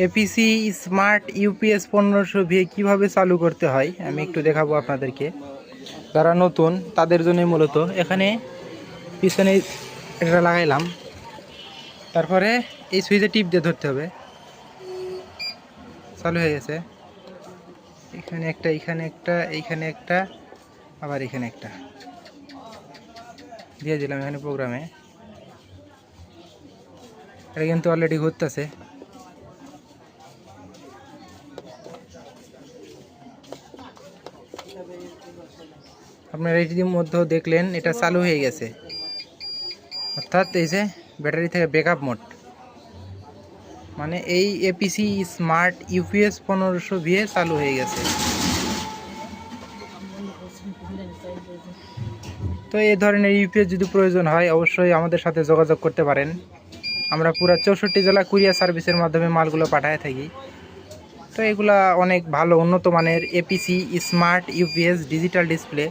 APC smart UPS 1500 কিভাবে চালু করতে হয় আমি একটু দেখাবো আপনাদেরকে। যারা নতুন তাদের জন্যই মূলত। এখানে পিছনে এটা লাগাইলাম, তারপরে এই সুইচে টিপ দিয়ে ধরতে হবে। চালু হয়ে গেছে। এখানে একটা, এখানে একটা, এইখানে একটা, আবার এখানে একটা দিয়ে দিলাম এখানে প্রোগ্রামে। এটা কিন্তু অলরেডি ঘুরতেছে। আপনারা এটির মধ্যে দেখলেন এটা চালু হয়ে গেছে, অর্থাৎ এই যে ব্যাটারি থেকে ব্যাকআপ মোড, মানে এই এপিসি স্মার্ট ইউপিএস 1500 চালু হয়ে গেছে। তো এই ধরনের ইউপিএস যদি প্রয়োজন হয় অবশ্যই আমাদের সাথে যোগাযোগ করতে পারেন। আমরা পুরো 64 জেলা কুরিয়ার সার্ভিসের মাধ্যমে মালগুলো পাঠায় থাকি। তো এগুলা অনেক ভালো উন্নত মানের APC smart UPS digital display.